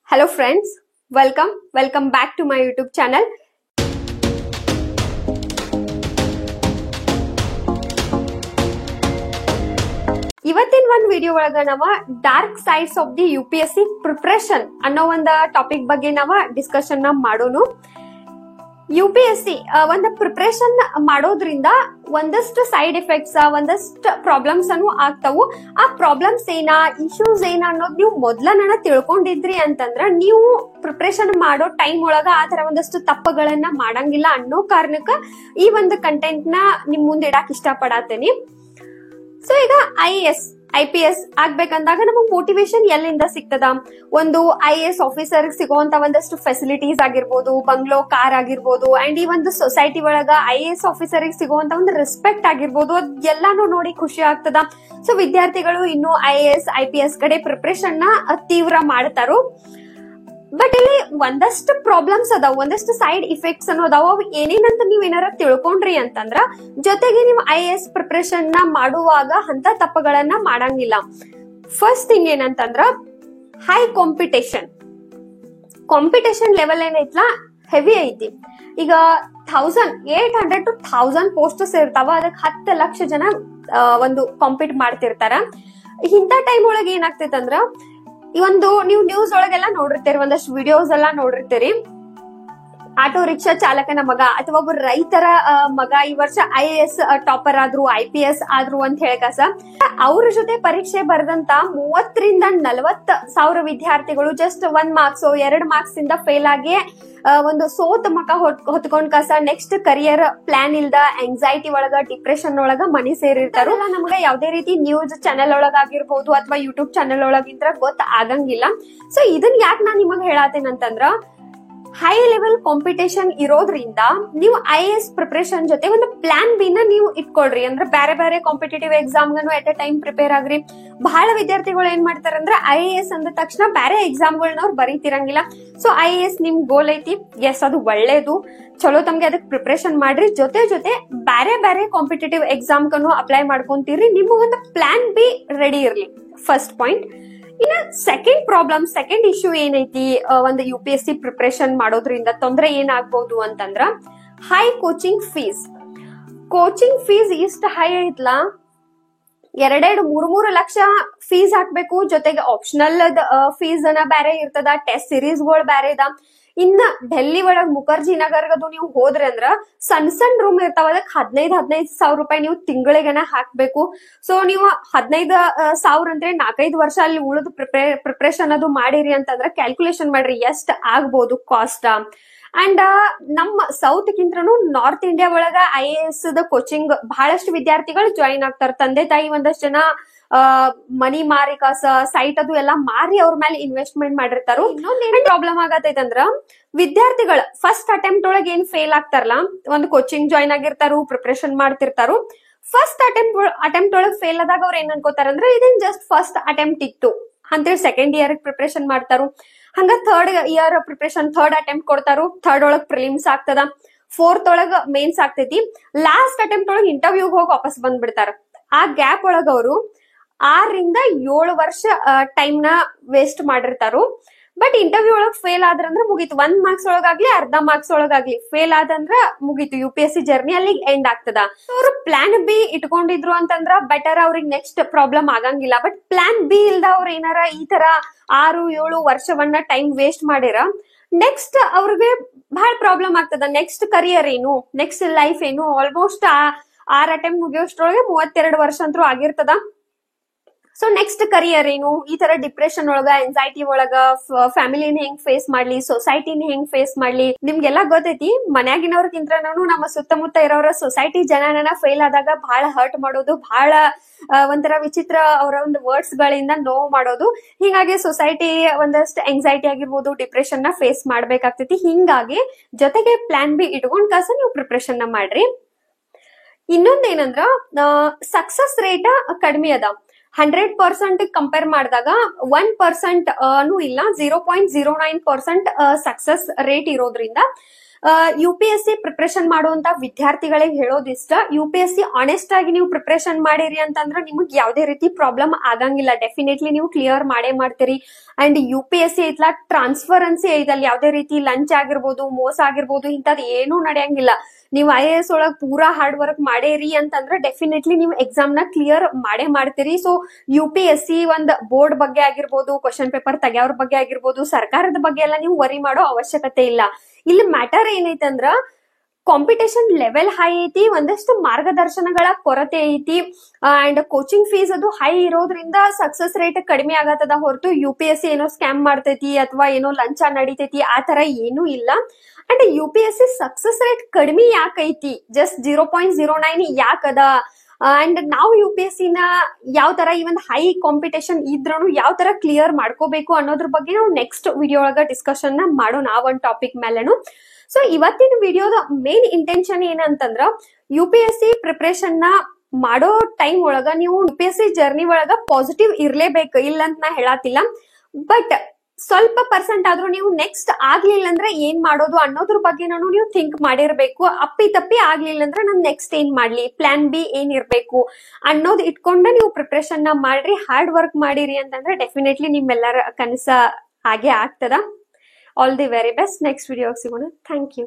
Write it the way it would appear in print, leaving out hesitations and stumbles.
Hello friends, welcome back to my YouTube channel. ಇವತ್ತಿನ ಒಂದು video ಒಳಗ ನಾವ dark sides of the UPSC preparation ಅನ್ನೋ ಒಂದು ಟಾಪಿಕ್ ಬಗ್ಗೆ ನಾವ ಡಿಸ್ಕಷನ್ ಮಾಡೋನು. UPSC ಒಂದು ಪ್ರಿಪರೇಷನ್ ಮಾಡೋದ್ರಿಂದ ಒಂದಷ್ಟು ಸೈಡ್ ಎಫೆಕ್ಟ್ಸ್ ಒಂದಷ್ಟು ಪ್ರಾಬ್ಲಮ್ಸ್ ಅನ್ನು ಆಗ್ತಾವು. ಆ ಪ್ರಾಬ್ಲಮ್ಸ್ ಏನ ಇಶ್ಯೂಸ್ ಏನ ಅನ್ನೋದು ನೀವು ಮೊದ್ಲನ ತಿಳ್ಕೊಂಡಿದ್ರಿ ಅಂತಂದ್ರ ನೀವು ಪ್ರಿಪರೇಷನ್ ಮಾಡೋ ಟೈಮ್ ಒಳಗ ಆ ತರ ಒಂದಷ್ಟು ತಪ್ಪುಗಳನ್ನ ಮಾಡಂಗಿಲ್ಲ ಅನ್ನೋ ಕಾರಣಕ್ಕ ಈ ಒಂದು ಕಂಟೆಂಟ್ ನ ನಿಮ್ ಮುಂದೆ ಇಡಾಕ್ ಇಷ್ಟ ಪಡಾತೇನಿ. ಸೊ ಈಗ IPS ಆಗ್ಬೇಕಂದಾಗ ನಮಗ್ ಮೋಟಿವೇಶನ್ ಎಲ್ಲಿಂದ ಸಿಗ್ತದ? ಒಂದು IAS ಆಫೀಸರ್ ಸಿಗುವಂತ ಒಂದಷ್ಟು ಫೆಸಿಲಿಟೀಸ್ ಆಗಿರ್ಬೋದು, ಬಂಗ್ಲೋ, ಕಾರ್ ಆಗಿರ್ಬೋದು, ಅಂಡ್ ಈ ಒಂದು ಸೊಸೈಟಿ ಒಳಗ IAS ಆಫೀಸರ್ ಸಿಗುವಂತ ಒಂದು ರೆಸ್ಪೆಕ್ಟ್ ಆಗಿರ್ಬೋದು, ಎಲ್ಲಾನು ನೋಡಿ ಖುಷಿ ಆಗ್ತದ. ಸೊ ವಿದ್ಯಾರ್ಥಿಗಳು ಇನ್ನು IAS IPS ಕಡೆ ಪ್ರಿಪರೇಷನ್ ನ ತೀವ್ರ ಮಾಡ್ತಾರು. ಬಟ್ ಇಲ್ಲಿ ಒಂದಷ್ಟು ಪ್ರಾಬ್ಲಮ್ಸ್ ಅದಾವ, ಒಂದಷ್ಟು ಸೈಡ್ ಇಫೆಕ್ಟ್ಸ್ ಅನ್ನೋ ಅದಾವ. ಅವು ಏನೇನಂತ ನೀವ್ ಏನಾರ ತಿಳ್ಕೊಂಡ್ರಿ ಅಂತಂದ್ರ ಜೊತೆಗೆ ನೀವು IAS ಪ್ರಿಪರೇಷನ್ ನ ಮಾಡುವಾಗ ಅಂತ ತಪ್ಪುಗಳನ್ನ ಮಾಡಂಗಿಲ್ಲ. ಫಸ್ಟ್ ಥಿಂಗ್ ಏನಂತಂದ್ರ ಹೈ ಕಾಂಪಿಟೇಷನ್ ಲೆವೆಲ್ ಏನೈತ್ಲಾ ಹೆವಿ ಐತಿ. ಈಗ 1800 to 1000 ಪೋಸ್ಟರ್ಸ್ ಇರ್ತಾವ. ಅದಕ್ಕೆ 10 ಲಕ್ಷ ಜನ ಒಂದು ಕಾಂಪೀಟ್ ಮಾಡ್ತಿರ್ತಾರ. ಇಂಥ ಟೈಮ್ ಒಳಗೆ ಏನಾಗ್ತೈತೆ ಅಂದ್ರ ಈ ಒಂದು ನೀವು ನ್ಯೂಸ್ ಒಳಗೆಲ್ಲ ನೋಡಿರ್ತೀರಿ, ಒಂದಷ್ಟು ವಿಡಿಯೋಸ್ ಎಲ್ಲಾ ನೋಡಿರ್ತೀರಿ. ಆಟೋ ರಿಕ್ಷಾ ಚಾಲಕನ ಮಗ ಅಥವಾ ಒಬ್ಬ ರೈತರ ಮಗ ಈ ವರ್ಷ IAS ಟಾಪರ್ ಆದ್ರು, IPS ಆದ್ರು ಅಂತ ಹೇಳಕಾಸ ಅವ್ರ ಜೊತೆ ಪರೀಕ್ಷೆ ಬರೆದಂತ 30 ರಿಂದ 40 ಸಾವಿರ ವಿದ್ಯಾರ್ಥಿಗಳು ಜಸ್ಟ್ 1 ಮಾರ್ಕ್ಸ್ 2 ಮಾರ್ಕ್ಸ್ ಇಂದ ಫೇಲ್ ಆಗಿ ಒಂದು ಸೋತ ಮಕ ಹೊತ್ಕೊಂಡ್ ಕಾಸ ನೆಕ್ಸ್ಟ್ ಕರಿಯರ್ ಪ್ಲಾನ್ ಇಲ್ದ ಎಂಗ್ಸೈಟಿ ಒಳಗ ಡಿಪ್ರೆಷನ್ ಒಳಗ ಮನಿ ಸೇರಿರ್ತಾರ. ನಮ್ಗ ಯಾವ್ದೇ ರೀತಿ ನ್ಯೂಸ್ ಚಾನೆಲ್ ಒಳಗಾಗಿರ್ಬೋದು ಅಥವಾ ಯೂಟ್ಯೂಬ್ ಚಾನೆಲ್ ಒಳಗಿಂದ್ರ ಗೊತ್ತ ಆಗಂಗಿಲ್ಲ. ಸೊ ಇದನ್ ಯಾಕೆ ನಾನ್ ನಿಮಗ್ ಹೇಳತ್ತೇನಂತಂದ್ರ ಹೈ ಲೆವೆಲ್ ಕಾಂಪಿಟೇಷನ್ ಇರೋದ್ರಿಂದ ನೀವು IAS ಪ್ರಿಪರೇಷನ್ ಜೊತೆ ಒಂದು ಪ್ಲಾನ್ ಬಿ ನ ನೀವು ಇಟ್ಕೊಳ್ರಿ. ಅಂದ್ರೆ ಬೇರೆ ಬೇರೆ competitive exam at a time prepare ಆಗ್ರಿ. ಬಹಳ ವಿದ್ಯಾರ್ಥಿಗಳು ಏನ್ ಮಾಡ್ತಾರಂದ್ರೆ IAS ಅಂದ ತಕ್ಷಣ ಬೇರೆ ಎಕ್ಸಾಮ್ಗಳನ್ನ ಅವ್ರು ಬರೀತಿರಂಗಿಲ್ಲ. ಸೊ IAS ನಿಮ್ ಗೋಲ್ ಐತಿ, ಎಸ್ ಅದು ಒಳ್ಳೇದು, ಚಲೋ ತಮ್ಗೆ ಅದಕ್ಕೆ ಪ್ರಿಪರೇಷನ್ ಮಾಡ್ರಿ. ಜೊತೆ ಬೇರೆ ಬೇರೆ ಕಾಂಪಿಟೇಟಿವ್ ಎಕ್ಸಾಮ್ ಅಪ್ಲೈ ಮಾಡ್ಕೊಂತೀರಿ. ನಿಮ್ಮ ಒಂದು ಪ್ಲಾನ್ ಬಿ ರೆಡಿ ಇರ್ಲಿ. First point. ಇನ್ನ ಸೆಕೆಂಡ್ ಇಶ್ಯೂ ಏನೈತಿ ಒಂದು UPSC ಪ್ರಿಪರೇಷನ್ ಮಾಡೋದ್ರಿಂದ ತೊಂದರೆ ಏನಾಗ್ಬಹುದು ಅಂತಂದ್ರ ಹೈ ಕೋಚಿಂಗ್ ಫೀಸ್ ಇಷ್ಟ ಹೈ ಐತ್ಲಾ, 2-3 ಲಕ್ಷ ಫೀಸ್ ಹಾಕ್ಬೇಕು. ಜೊತೆಗೆ ಆಪ್ಷನಲ್ ಫೀಸ್ ಅನ್ನ ಬೇರೆ ಇರ್ತದ, ಟೆಸ್ಟ್ ಸೀರೀಸ್ ಗಳು ಬೇರೆ ಇದ. ಇನ್ನ ಡೆಲ್ಲಿ ಒಳಗ್ ಮುಖರ್ಜಿ ನಗರ್ಗದು ನೀವು ಹೋದ್ರಿ ಅಂದ್ರ ಸಣ್ಣ ರೂಮ್ ಇರ್ತಾವ. ಅದಕ್ಕೆ 15 ಸಾವಿರ ರೂಪಾಯಿ ನೀವು ತಿಂಗಳಿಗೆನ ಹಾಕ್ಬೇಕು. ಸೊ ನೀವು 15,000 ಅಂದ್ರೆ 4-5 ವರ್ಷ ಅಲ್ಲಿ ಉಳಿದು ಪ್ರಿಪರೇಷನ್ ಅದು ಮಾಡಿರಿ ಅಂತಂದ್ರ ಕ್ಯಾಲ್ಕುಲೇಷನ್ ಮಾಡ್ರಿ ಎಷ್ಟ್ ಆಗ್ಬಹುದು ಕಾಸ್ಟ್. ಅಂಡ್ ನಮ್ಮ ಸೌತ್ ಗಿಂತನೂ ನಾರ್ತ್ ಇಂಡಿಯಾ ಒಳಗ IAS ದ ಕೋಚಿಂಗ್ ಬಹಳಷ್ಟು ವಿದ್ಯಾರ್ಥಿಗಳು ಜಾಯಿನ್ ಆಗ್ತಾರ. ತಂದೆ ತಾಯಿ ಒಂದಷ್ಟು ಜನ ಮನಿ ಮಾರಿ ಕಾಸ ಸೈಟ್ ಅದು ಎಲ್ಲಾ ಮಾರಿ ಅವ್ರ ಮೇಲೆ ಇನ್ವೆಸ್ಟ್ಮೆಂಟ್ ಮಾಡಿರ್ತಾರ. ಇನ್ನೊಂದ್ ಪ್ರಾಬ್ಲಮ್ ಆಗತೈತಂದ್ರ ವಿದ್ಯಾರ್ಥಿಗಳು ಫಸ್ಟ್ ಅಟೆಂಪ್ಟ್ ಒಳಗೆ ಏನ್ ಫೇಲ್ ಆಗ್ತಾರಲ್ಲ, ಒಂದು ಕೋಚಿಂಗ್ ಜಾಯಿನ್ ಆಗಿರ್ತಾರು, ಪ್ರಿಪರೇಷನ್ ಮಾಡ್ತಿರ್ತಾರು. ಫಸ್ಟ್ ಅಟೆಂಪ್ಟ್ ಒಳಗ್ ಫೇಲ್ ಆದಾಗ ಅವ್ರ ಏನ್ ಅನ್ಕೋತಾರಂದ್ರೆ ಇದೇನ್ ಜಸ್ಟ್ ಫಸ್ಟ್ ಅಟೆಂಪ್ಟ್ ಇತ್ತು ಅಂತೇಳಿ ಸೆಕೆಂಡ್ ಇಯರ್ ಪ್ರಿಪರೇಷನ್ ಮಾಡ್ತಾರು. ಹಂಗ third year preparation third attempt ಕೊಡ್ತಾರು. ಥರ್ಡ್ ಒಳಗ್ ಪ್ರಿಲಿಮ್ಸ್ ಆಗ್ತದ, 4th ಒಳಗ ಮೇನ್ಸ್ ಆಗ್ತೈತಿ. ಲಾಸ್ಟ್ ಅಟೆಂಪ್ಟ್ ಒಳಗ್ ಇಂಟರ್ವ್ಯೂಗ್ ಹೋಗಿ ವಾಪಸ್ ಬಂದ್ಬಿಡ್ತಾರ. ಆ ಗ್ಯಾಪ್ ಒಳಗ ಅವರು 6 ರಿಂದ 7 ವರ್ಷ ಟೈಮ್ ನ ವೇಸ್ಟ್ ಮಾಡಿರ್ತಾರು. ಬಟ್ ಇಂಟರ್ವ್ಯೂ ಒಳಗ್ ಫೇಲ್ ಆದ್ರಂದ್ರ ಮುಗೀತು. 1 ಮಾರ್ಕ್ಸ್ ಒಳಗಾಗ್ಲಿ ಅರ್ಧ ಮಾರ್ಕ್ಸ್ ಒಳಗಾಗ್ಲಿ ಫೇಲ್ ಆದಂದ್ರ ಮುಗೀತು. UPSC ಜರ್ನಿ ಅಲ್ಲಿ ಎಂಡ್ ಆಗ್ತದ. ಅವ್ರು ಪ್ಲಾನ್ ಬಿ ಇಟ್ಕೊಂಡಿದ್ರು ಅಂತಂದ್ರ ಬೆಟರ್, ಅವ್ರಿಗೆ ನೆಕ್ಸ್ಟ್ ಪ್ರಾಬ್ಲಮ್ ಆಗಂಗಿಲ್ಲ. ಬಟ್ ಪ್ಲಾನ್ ಬಿ ಇಲ್ದ ಅವ್ರ ಏನಾರ ಈ ತರ 6-7 ವರ್ಷವನ್ನ ಟೈಮ್ ವೇಸ್ಟ್ ಮಾಡಿರ ನೆಕ್ಸ್ಟ್ ಅವ್ರಿಗೆ ಬಹಳ ಪ್ರಾಬ್ಲಮ್ ಆಗ್ತದ. ನೆಕ್ಸ್ಟ್ ಕರಿಯರ್ ಏನು, ನೆಕ್ಸ್ಟ್ ಲೈಫ್ ಏನು? ಆಲ್ಮೋಸ್ಟ್ 6 ಅಟೆಂಪ್ಟ್ ಮುಗಿಯೋಷ್ಟ್ರೊಳಗೆ 32 ವರ್ಷ ಅಂತೂ ಆಗಿರ್ತದ. ಸೊ ನೆಕ್ಸ್ಟ್ ಕರಿಯರ್ ಏನು? ಈ ತರ ಡಿಪ್ರೆಷನ್ ಒಳಗ, ಎಂಗ್ಸೈಟಿ ಒಳಗ ಫ್ಯಾಮಿಲಿನ ಹೆಂಗ್ ಫೇಸ್ ಮಾಡ್ಲಿ, ಸೊಸೈಟಿನ ಹೆಂಗ್ ಫೇಸ್ ಮಾಡ್ಲಿ? ನಿಮ್ಗೆಲ್ಲಾ ಗೊತ್ತೈತಿ, ಮನ್ಯಾಗಿನವ್ರಗಿಂತನೂ ನಮ್ಮ ಸುತ್ತಮುತ್ತ ಇರೋರ ಸೊಸೈಟಿ ಜನನ ಫೇಲ್ ಆದಾಗ ಬಹಳ ಹರ್ಟ್ ಮಾಡೋದು, ಬಹಳ ಒಂಥರ ವಿಚಿತ್ರ ಅವರ ಒಂದು ವರ್ಡ್ಸ್ ಗಳಿಂದ ನೋವು ಮಾಡೋದು. ಹೀಗಾಗಿ ಸೊಸೈಟಿ ಒಂದಷ್ಟು ಎಂಗ್ಸೈಟಿ ಆಗಿರ್ಬೋದು, ಡಿಪ್ರೆಷನ್ ನ ಫೇಸ್ ಮಾಡ್ಬೇಕಾಗ್ತೈತಿ. ಹಿಂಗಾಗಿ ಜೊತೆಗೆ ಪ್ಲಾನ್ ಬಿ ಇಟ್ಕೊಂಡ್ ಕಾಸ ನೀವು ಪ್ರಿಪ್ರೇಷನ್ ನ ಮಾಡ್ರಿ. ಇನ್ನೊಂದೇನಂದ್ರ ಸಕ್ಸಸ್ ರೇಟ್ ಕಡಿಮೆ ಅದ. 100% ಕಂಪೇರ್ ಮಾಡಿದಾಗ 1% ಇಲ್ಲ, 0.09% ಸಕ್ಸಸ್ ರೇಟ್ ಇರೋದ್ರಿಂದ UPSC ಪ್ರಿಪರೇಷನ್ ಮಾಡುವಂತ ವಿದ್ಯಾರ್ಥಿಗಳಿಗೆ ಹೇಳೋದಿಷ್ಟ, UPSC ಆನೆಸ್ಟ್ ಆಗಿ ನೀವು ಪ್ರಿಪರೇಷನ್ ಮಾಡಿರಿ ಅಂತಂದ್ರೆ ನಿಮಗೆ ಯಾವುದೇ ರೀತಿ ಪ್ರಾಬ್ಲಮ್ ಆಗಂಗಿಲ್ಲ. ಡೆಫಿನೆಟ್ಲಿ ನೀವು ಕ್ಲಿಯರ್ ಮಾಡೇ ಮಾಡ್ತೀರಿ. ಅಂಡ್ UPSC ಐತ್ಲಾ ಟ್ರಾನ್ಸ್ಫರೆನ್ಸಿ ಐತಲ್ಲಿ ಯಾವುದೇ ರೀತಿ ಲಂಚ್ ಆಗಿರ್ಬೋದು, ಮೋಸ ಆಗಿರ್ಬೋದು, ಇಂಥದ್ ಏನೂ ನಡೆಯಂಗಿಲ್ಲ. ನೀವು IAS ಒಳಗ್ ಪೂರಾ ಹಾರ್ಡ್ ವರ್ಕ್ ಮಾಡೇರಿ ಅಂತಂದ್ರೆ ಡೆಫಿನೆಟ್ಲಿ ನೀವು ಎಕ್ಸಾಮ್ ನ ಕ್ಲಿಯರ್ ಮಾಡೇ ಮಾಡ್ತೀರಿ. ಸೊ UPSC ಒಂದ್ ಬೋರ್ಡ್ ಬಗ್ಗೆ ಆಗಿರ್ಬೋದು, ಕ್ವಶನ್ ಪೇಪರ್ ತೆಗಿಯೋರ್ ಬಗ್ಗೆ ಆಗಿರ್ಬೋದು, ಸರ್ಕಾರದ ಬಗ್ಗೆ ಎಲ್ಲ ನೀವು ವರಿ ಮಾಡೋ ಅವಶ್ಯಕತೆ ಇಲ್ಲ. ಇಲ್ಲಿ ಮ್ಯಾಟರ್ ಏನೈತಂದ್ರ ಕಾಂಪಿಟೇಷನ್ ಲೆವೆಲ್ ಹೈ ಐತಿ, ಒಂದಷ್ಟು ಮಾರ್ಗದರ್ಶನಗಳ ಕೊರತೆ ಐತಿ, ಅಂಡ್ ಕೋಚಿಂಗ್ ಫೀಸ್ ಅದು ಹೈ ಇರೋದ್ರಿಂದ ಸಕ್ಸಸ್ ರೇಟ್ ಕಡಿಮೆ ಆಗತ್ತದ ಹೊರತು UPSC ಏನೋ ಸ್ಕ್ಯಾಮ್ ಮಾಡ್ತೈತಿ ಅಥವಾ ಏನೋ ಲಂಚ ನಡಿತೈತಿ ಆ ತರ ಏನೂ ಇಲ್ಲ. ಅಂಡ್ UPSC ಸಕ್ಸಸ್ ರೇಟ್ ಕಡಿಮೆ ಯಾಕೈತಿ, ಜಸ್ಟ್ 0.09 ಯಾಕದ, ಅಂಡ್ ನಾವು UPSC ನ ಯಾವ ತರ ಈ ಒಂದು ಹೈ ಕಾಂಪಿಟೇಷನ್ ಇದ್ರೂ ಯಾವ ತರ ಕ್ಲಿಯರ್ ಮಾಡ್ಕೋಬೇಕು ಅನ್ನೋದ್ರ ಬಗ್ಗೆ ನಾವು ನೆಕ್ಸ್ಟ್ ವಿಡಿಯೋ ಒಳಗ ಡಿಸ್ಕಷನ್ ಮಾಡೋಣ ಆ ಒಂದು ಟಾಪಿಕ್ ಮೇಲೆನು. ಸೊ ಇವತ್ತಿನ ವಿಡಿಯೋದ ಮೇನ್ ಇಂಟೆನ್ಷನ್ ಏನಂತಂದ್ರ UPSC ಪ್ರಿಪರೇಷನ್ ನ ಮಾಡೋ ಟೈಮ್ ಒಳಗ ನೀವು UPSC ಜರ್ನಿ ಒಳಗ ಪಾಸಿಟಿವ್ ಇರ್ಲೇಬೇಕು, ಇಲ್ಲ ಅಂತ ನಾ ಹೇಳತ್ತಿಲ್ಲ. ಬಟ್ ಸ್ವಲ್ಪ ಪರ್ಸೆಂಟ್ ಆದ್ರೂ ನೀವು ನೆಕ್ಸ್ಟ್ ಆಗ್ಲಿಲ್ಲ ಅಂದ್ರೆ ಏನ್ ಮಾಡೋದು ಅನ್ನೋದ್ರ ಬಗ್ಗೆ ನೀವು ಥಿಂಕ್ ಮಾಡಿರ್ಬೇಕು. ಅಪ್ಪಿ ತಪ್ಪಿ ಆಗ್ಲಿಲ್ಲ ಅಂದ್ರೆ ನಾನು ನೆಕ್ಸ್ಟ್ ಏನ್ ಮಾಡ್ಲಿ, ಪ್ಲಾನ್ ಬಿ ಏನ್ ಇರ್ಬೇಕು ಅನ್ನೋದು ಇಟ್ಕೊಂಡ ನೀವು ಪ್ರಿಪರೇಷನ್ ನ ಮಾಡ್ರಿ, ಹಾರ್ಡ್ ವರ್ಕ್ ಮಾಡಿರಿ ಅಂತಂದ್ರೆ ಡೆಫಿನೆಟ್ಲಿ ನಿಮ್ಮೆಲ್ಲರ ಕನಸ ಹಾಗೆ ಆಗ್ತದ. All the very best. Next ವಿಡಿಯೋಗೆ ಸಿಗೋಣ. Thank you.